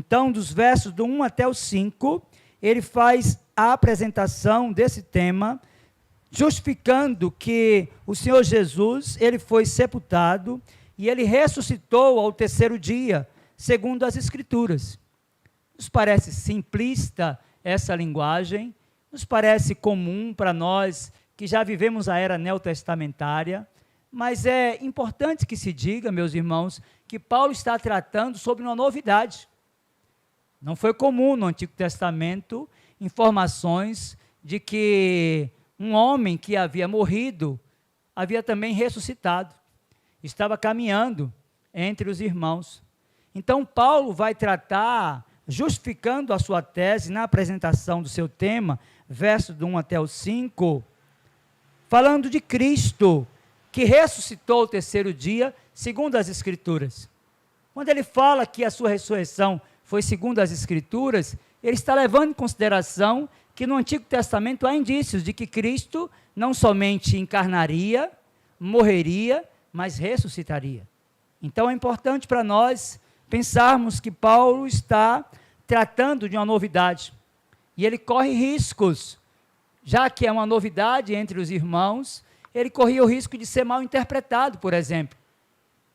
Então, dos versos do 1 até o 5, ele faz a apresentação desse tema, justificando que o Senhor Jesus, ele foi sepultado e ele ressuscitou ao terceiro dia, segundo as Escrituras. Nos parece simplista essa linguagem, nos parece comum para nós que já vivemos a era neotestamentária, mas é importante que se diga, meus irmãos, que Paulo está tratando sobre uma novidade. Não foi comum no Antigo Testamento informações de que um homem que havia morrido havia também ressuscitado, estava caminhando entre os irmãos. Então, Paulo vai tratar, justificando a sua tese na apresentação do seu tema, verso do 1 até o 5, falando de Cristo, que ressuscitou o terceiro dia, segundo as Escrituras. Quando ele fala que a sua ressurreição foi segundo as Escrituras, ele está levando em consideração que no Antigo Testamento há indícios de que Cristo não somente encarnaria, morreria, mas ressuscitaria. Então é importante para nós pensarmos que Paulo está tratando de uma novidade. E ele corre riscos, já que é uma novidade entre os irmãos, ele corria o risco de ser mal interpretado, por exemplo.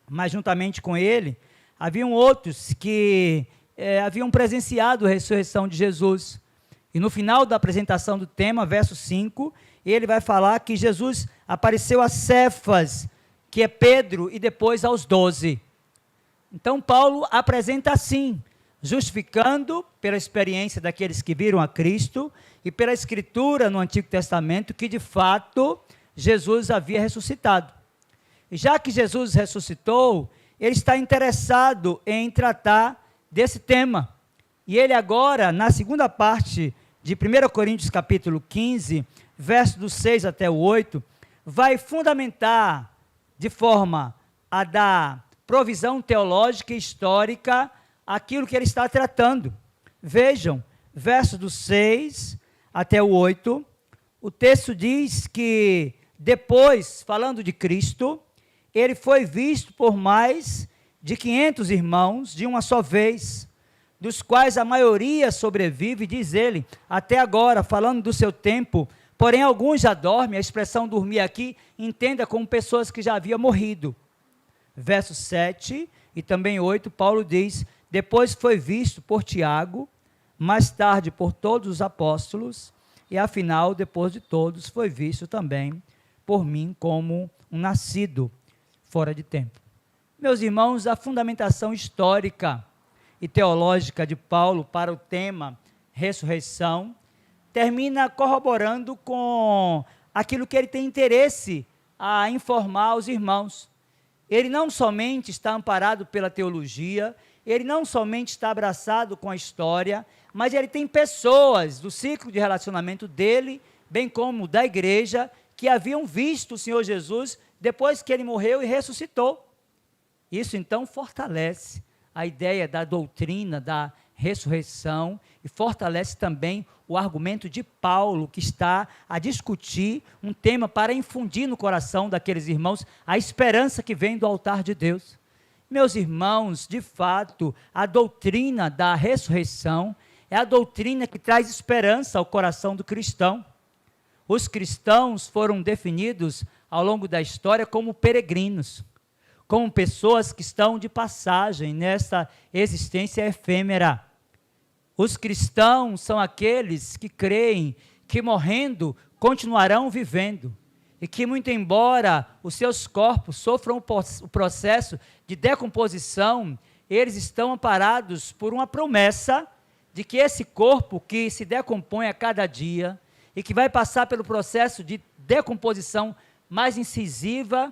Mas juntamente com ele, haviam outros que haviam presenciado a ressurreição de Jesus. E no final da apresentação do tema, verso 5, ele vai falar que Jesus apareceu a Cefas, que é Pedro, e depois aos 12. Então Paulo apresenta assim, justificando pela experiência daqueles que viram a Cristo e pela Escritura no Antigo Testamento, que de fato Jesus havia ressuscitado. E já que Jesus ressuscitou, ele está interessado em tratar desse tema. E ele agora, na segunda parte de 1 Coríntios capítulo 15, verso do 6 até o 8, vai fundamentar de forma a dar provisão teológica e histórica aquilo que ele está tratando. Vejam, verso do 6 até o 8, o texto diz que depois, falando de Cristo, ele foi visto por mais de 500 irmãos de uma só vez, dos quais a maioria sobrevive, diz ele, até agora, falando do seu tempo, porém alguns já dormem. A expressão dormir aqui, entenda como pessoas que já haviam morrido. Verso 7 e também 8, Paulo diz, depois foi visto por Tiago, mais tarde por todos os apóstolos, e afinal, depois de todos, foi visto também por mim como um nascido fora de tempo. Meus irmãos, a fundamentação histórica e teológica de Paulo para o tema ressurreição termina corroborando com aquilo que ele tem interesse a informar aos irmãos. Ele não somente está amparado pela teologia, ele não somente está abraçado com a história, mas ele tem pessoas do ciclo de relacionamento dele, bem como da igreja, que haviam visto o Senhor Jesus depois que ele morreu e ressuscitou. Isso então fortalece a ideia da doutrina da ressurreição e fortalece também o argumento de Paulo, que está a discutir um tema para infundir no coração daqueles irmãos a esperança que vem do altar de Deus. Meus irmãos, de fato, a doutrina da ressurreição é a doutrina que traz esperança ao coração do cristão. Os cristãos foram definidos ao longo da história como peregrinos, como pessoas que estão de passagem nessa existência efêmera. Os cristãos são aqueles que creem que morrendo continuarão vivendo e que, muito embora os seus corpos sofram o processo de decomposição, eles estão amparados por uma promessa de que esse corpo que se decompõe a cada dia e que vai passar pelo processo de decomposição mais incisiva,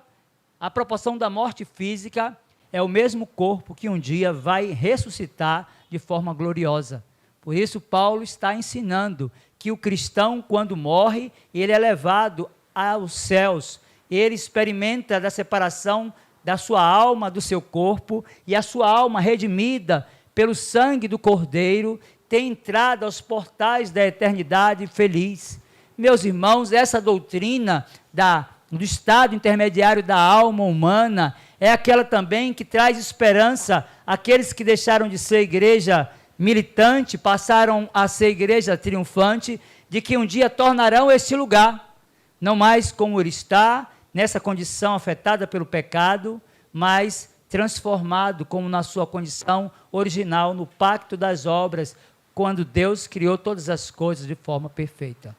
a proporção da morte física, é o mesmo corpo que um dia vai ressuscitar de forma gloriosa. Por isso, Paulo está ensinando que o cristão, quando morre, ele é levado aos céus, ele experimenta da separação da sua alma do seu corpo, e a sua alma redimida pelo sangue do Cordeiro, tem entrada aos portais da eternidade feliz. Meus irmãos, essa doutrina do estado intermediário da alma humana é aquela também que traz esperança àqueles que deixaram de ser igreja militante passaram a ser igreja triunfante, de que um dia tornarão este lugar, não mais como ele está, nessa condição afetada pelo pecado, mas transformado como na sua condição original, no pacto das obras, quando Deus criou todas as coisas de forma perfeita.